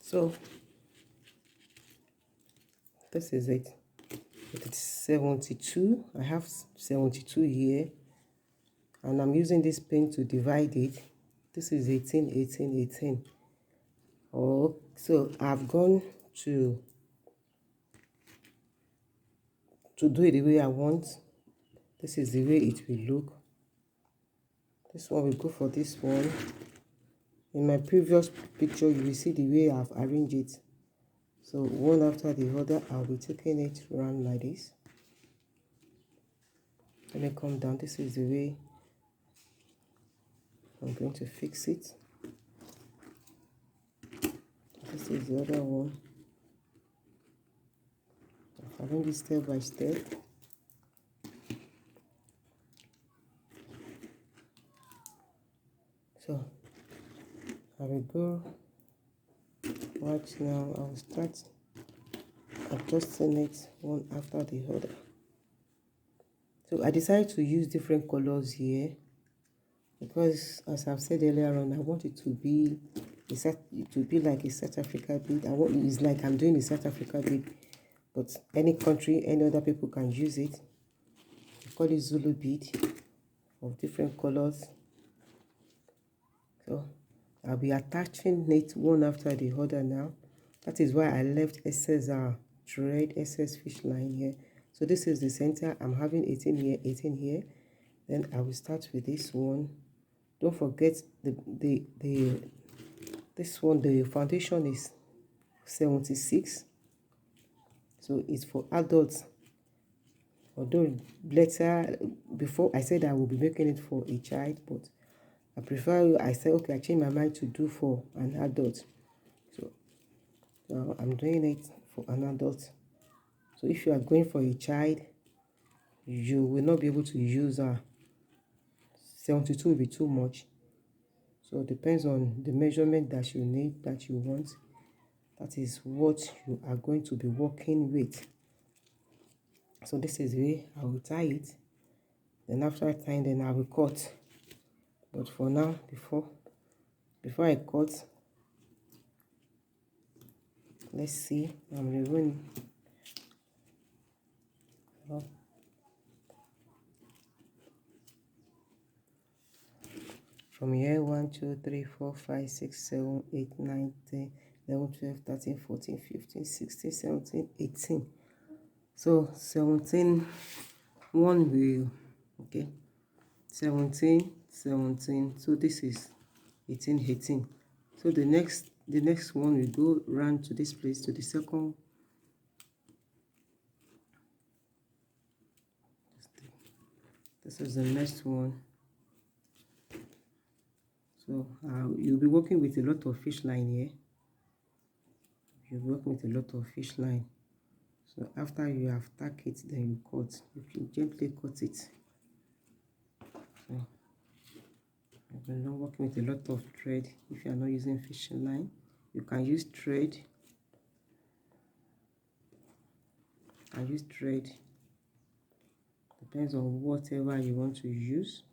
So this is it. It's 72. I have 72 here, and I'm using this pen to divide it. This is 18, 18, 18. Oh, so I've gone to do it the way I want. This is the way it will look. This one will go for this one. In my previous picture, you will see the way I've arranged it. So one after the other, I'll be taking it around like this. Let me come down. This is the way I'm going to fix it. This is the other one. I've arranged it step by step. So I will go right now. I will start adjusting it one after the other. So I decided to use different colors here because, as I've said earlier on, I want it to be like a South Africa bead. It's like I'm doing a South Africa bead, but any country, any other people can use it. I call it Zulu bead of different colors. So I'll be attaching it one after the other now. That is why I left excess thread, excess fish line here. So this is the center. I'm having 18 here, 18 here. Then I will start with this one. Don't forget this one, the foundation is 76. So it's for adults. Although later, before I said I will be making it for a child, but I said, okay, I changed my mind to do for an adult. So now I'm doing it for an adult. So if you are going for a child, you will not be able to use 72 will be too much. So it depends on the measurement that you need, that you want. That is what you are going to be working with. So this is the way I will tie it. Then after tying, then I will cut. But for now, before I cut, let's see. I'm removing. From here, 1, 2, 3, 4, 5, 6, 7, 8, 9, 10, 11, 12, 13, 14, 15, 16, 17, 18. So 17, one will, okay, 17, 17. So this is 18, 18. So the next one will go round to this place, to the second. This is the next one. So you'll be working with a lot of fish line here. You'll be working with a lot of fish line. So after you have tacked it, then you cut. You can gently cut it. So you're not working with a lot of thread. If you are not using fishing line, you can use thread. Depends on whatever you want to use.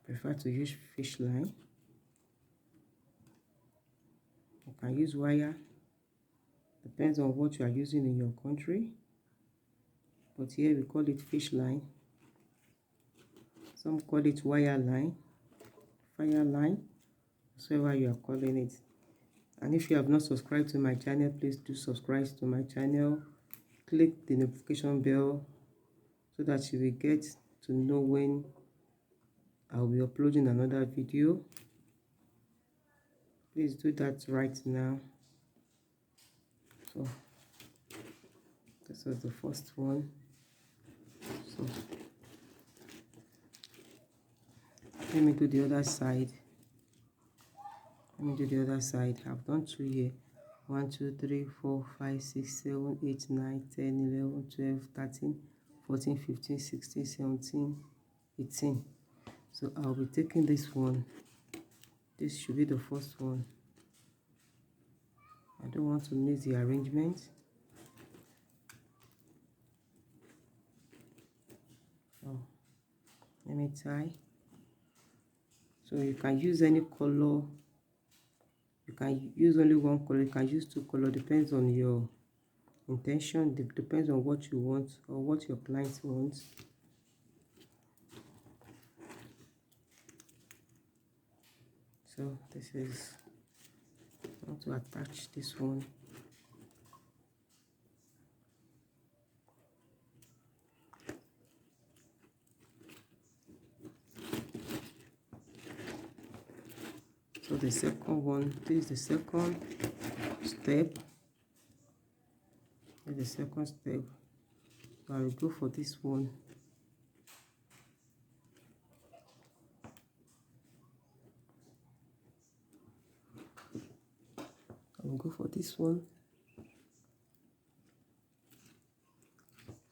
Prefer to use fish line. You can use wire. Depends on what you are using in your country. But here we call it fish line. Some call it wire line, fire line, whatever you are calling it. And if you have not subscribed to my channel, please do subscribe to my channel. Click the notification bell so that you will get to know when I'll be uploading another video. Please do that right now. So this was the first one. So let me do the other side. I've done 2 here. 1, 2, 3, 4, 5, 6, 7, 8, 9, 10, 11, 12, 13, 14, 15, 16, 17, 18. So I'll be taking this one. This should be the first one. I don't want to miss the arrangement. So let me tie. So you can use any color. You can use only one color, you can use two colors, depends on your intention, depends on what you want or what your client wants. So this is how to attach this one. So the second one, this is the second step. This is the second step. So I will go for this one. I will go for this one.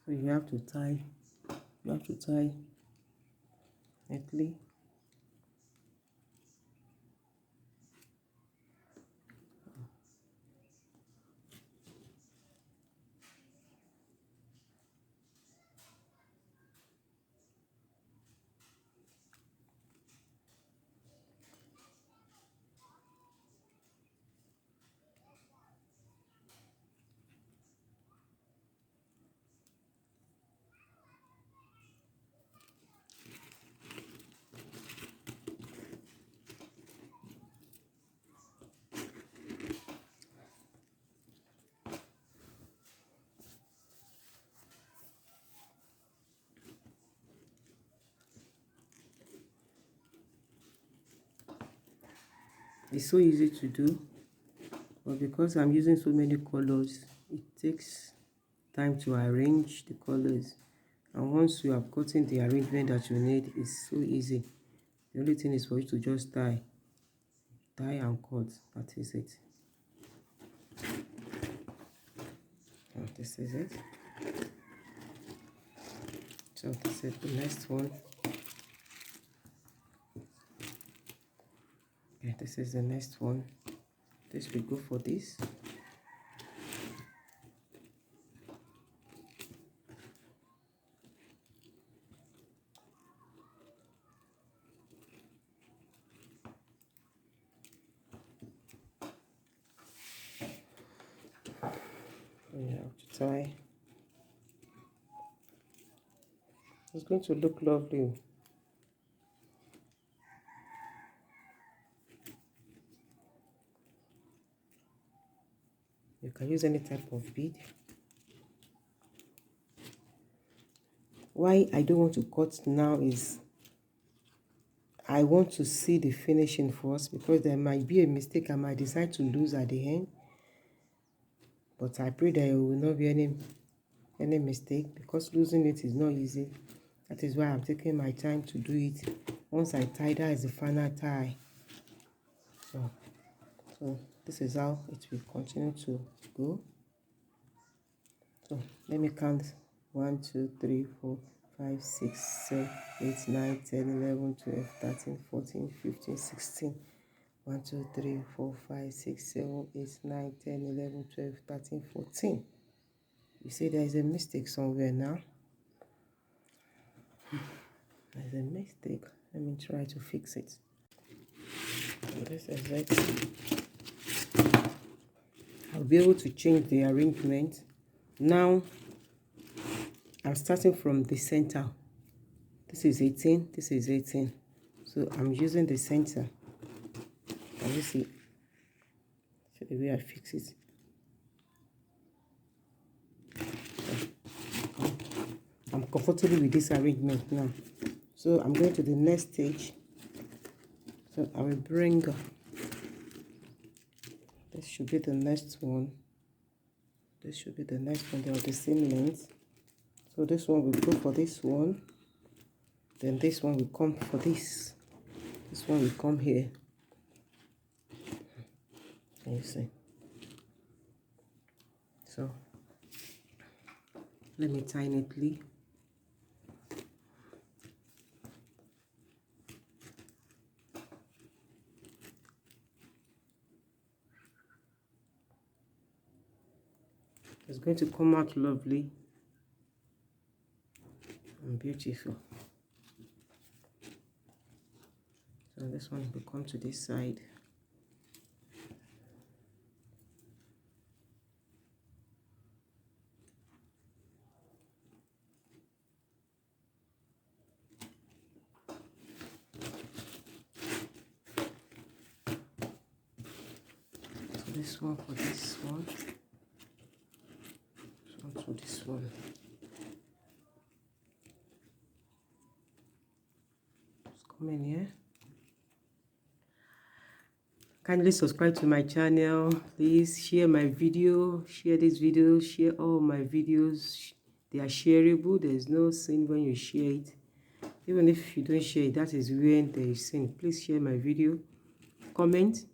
So you have to tie neatly. It's so easy to do, but because I'm using so many colors, it takes time to arrange the colors. And once you have gotten the arrangement that you need, it's so easy. The only thing is for you to just tie and cut. That is it. And this is it. So this is the next one. Okay, this is the next one. This will go for this. You have to tie. It's going to look lovely. You can use any type of bead. Why I don't want to cut now is I want to see the finishing first, because there might be a mistake I might decide to lose at the end. But I pray there will not be any mistake, because losing it is not easy. That is why I'm taking my time to do it. Once I tie, that is the final tie. So this is how it will continue to go. So let me count. 1 2 3 4 5 6 7 8 9 10 11 12 13 14 15 16. 1 2 3 4 5 6 7 8 9 10 11 12 13 14. You see there is a mistake somewhere now. There's a mistake. Let me try to fix it. So this is it. I'll be able to change the arrangement. Now I'm starting from the center. This is 18, this is 18. So I'm using the center. Can you see? So the way I fix it. I'm comfortable with this arrangement now. So I'm going to the next stage. So I will bring, this should be the next one. This should be the next one. They are the same length. So this one will go for this one. Then this one will come for this. This one will come here. Can you see? So let me tie neatly. It's going to come out lovely and beautiful. So So this one will come to this side. So this one for this one. This one for this one. It's coming here. Kindly subscribe to my channel. Please share my video, share this video, share all my videos. They are shareable. There is no sin when you share it. Even if you don't share it, that is when there is sin. Please share my video, comment,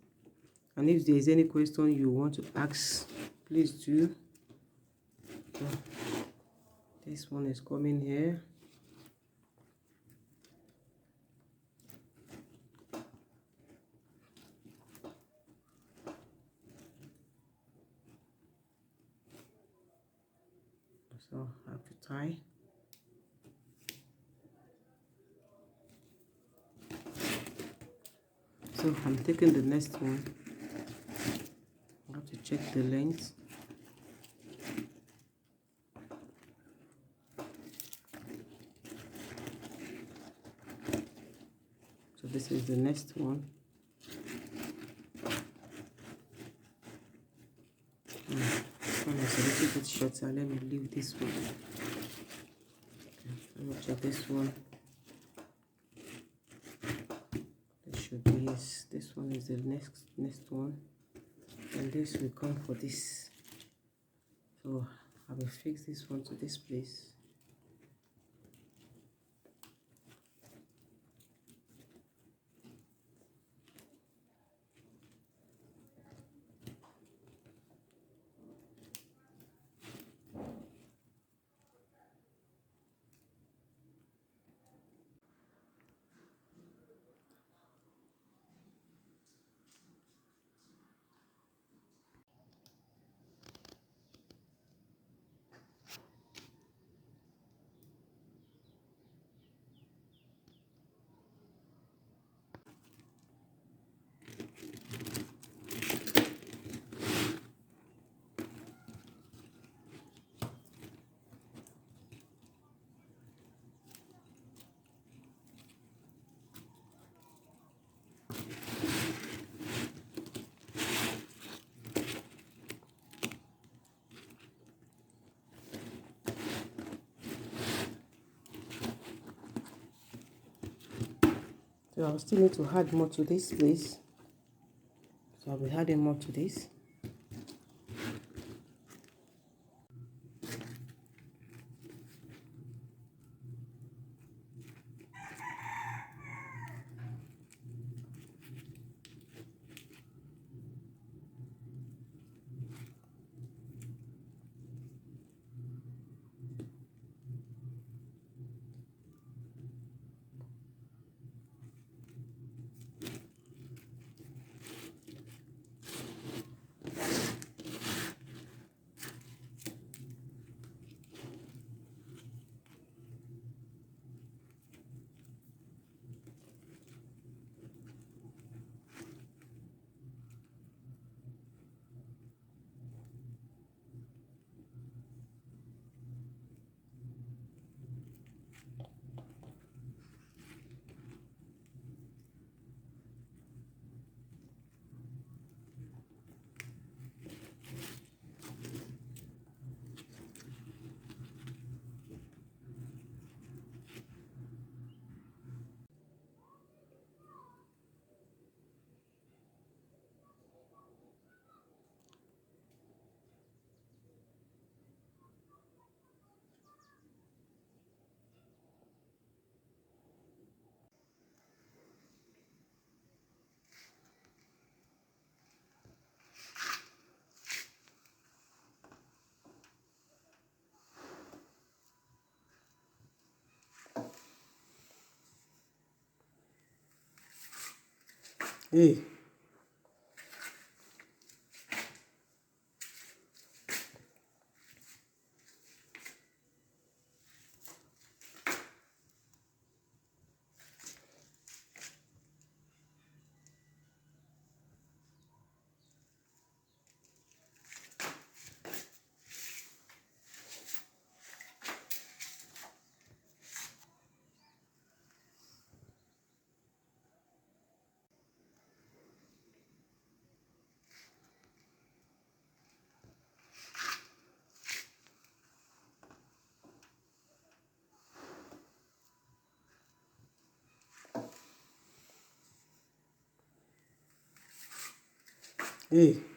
and if there is any question you want to ask, please do. So, this one is coming here. So I have to tie. So I'm taking the next one. I have to check the length. So this is the next one. This one is a little bit shorter. Let me leave this one. Okay, let me check this one. This should be, yes, this one is the next one. And this will come for this. So I will fix this one to this place. So I'll still need to add more to this place. So I'll be adding more to this. Hey. Hey.